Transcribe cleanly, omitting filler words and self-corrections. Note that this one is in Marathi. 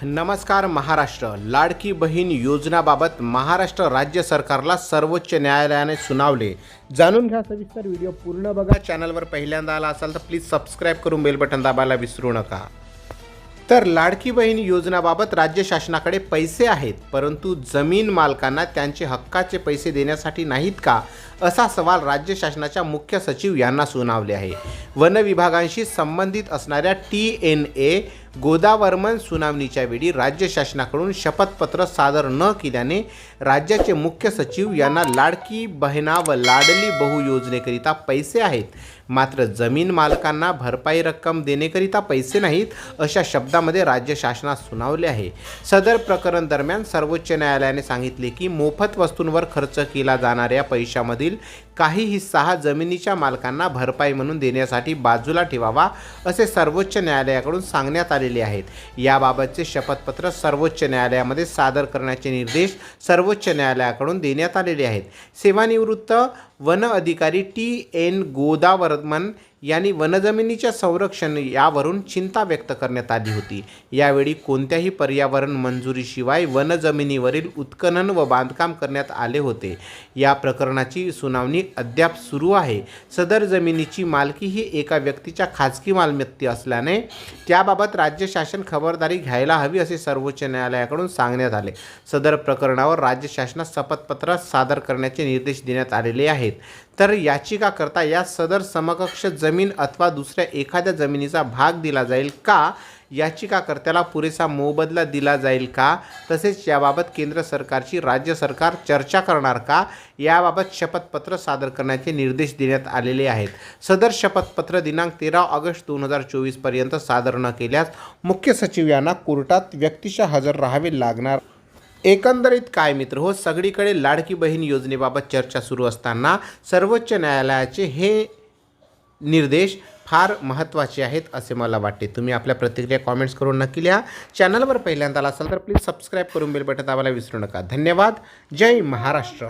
नमस्कार महाराष्ट्र. लाडकी बहीण योजनाबाबत महाराष्ट्र राज्य सरकारला सर्वोच्च न्यायालयाने सुनावले. जाणून घ्या सविस्तर. व्हिडिओ पूर्ण बघा. चॅनलवर पहिल्यांदा आला असाल तर प्लीज सबस्क्राईब करून बेल बटन दाबायला विसरू नका. तर लाडकी बहीण योजनाबाबत राज्य शासनाकडे पैसे आहेत, परंतु जमीन मालकांना त्यांचे हक्काचे पैसे देण्यासाठी नाहीत का, असा सवाल राज्य शासनाच्या मुख्य सचिव यांना सुनावले आहे. वन विभागांशी संबंधित असणाऱ्या TNA गोदावर्मन सुनावणीच्या वेळी राज्य शासनाकडून शपथपत्र सादर न केल्याने राज्याचे मुख्य सचिव यांना लाडकी बहिणा व लाडली बहू योजनेकरिता पैसे आहेत, मात्र जमीन मालकांना भरपाई रक्कम देण्याकरिता पैसे नाहीत, अशा शब्दामध्ये राज्य शासनास सुनावले आहे. सदर प्रकरण दरम्यान सर्वोच्च न्यायालयाने सांगितले की मोफत वस्तूंवर खर्च केला जाणाऱ्या पैशामधील काही हिस्सा जमिनीच्या मालकांना भरपाई म्हणून देण्यासाठी बाजूला ठेवावा, असे सर्वोच्च न्यायालयाकडून सांगण्यात आलेले आहेत. याबाबतचे शपथपत्र सर्वोच्च न्यायालयामध्ये सादर करण्याचे निर्देश सर्वोच्च न्यायालयाकडून देण्यात आलेले आहेत. सेवानिवृत्त वन अधिकारी TN गोदावर्मन यांनी वनजमिनीच्या संरक्षण यावरून चिंता व्यक्त करण्यात आली होती. यावेळी कोणत्याही पर्यावरण मंजुरीशिवाय वनजमिनीवरील उत्खनन व बांधकाम करण्यात आले होते. या प्रकरणाची सुनावणी अद्याप सुरू आहे. सदर जमिनीची मालकी ही एका व्यक्तीच्या खाजगी मालमत्ता असल्याने त्याबाबत राज्य शासन खबरदारी घ्यायला हवी, असे सर्वोच्च न्यायालयाकडून सांगण्यात आले. सदर प्रकरणावर राज्य शासनास शपथपत्र सादर करण्याचे निर्देश देण्यात आलेले आहेत. तर याचिकाकर्ता या सदर समकक्ष जमीन अथवा दुसऱ्या एखाद्या जमिनीचा भाग दिला जाईल का, याचिकाकर्त्याला पुरेसा मोबदला दिला जाईल का, तसेच याबाबत केंद्र सरकारची राज्य सरकार चर्चा करणार का, याबाबत शपथपत्र सादर करण्याचे निर्देश देण्यात आलेले आहेत. सदर शपथपत्र दिनांक 13 ऑगस्ट 2024 पर्यंत सादर न केल्यास मुख्य सचिव यांना कोर्टात व्यक्तिशः हजर राहावे लागणार. एकंदरीत काय मित्र हो, सगळीकडे लाडकी बहीण योजनेबाबत चर्चा सुरू असताना सर्वोच्च न्यायालयाचे हे निर्देश फार महत्त्वाचे आहेत असे मला वाटते. तुम्ही आपल्या प्रतिक्रिया कॉमेंट्स करून नक्की लिहा. चॅनलवर पहिल्यांदा आला असाल तर प्लीज सबस्क्राईब करून बेल बटन दाबायला विसरू नका. धन्यवाद. जय महाराष्ट्र.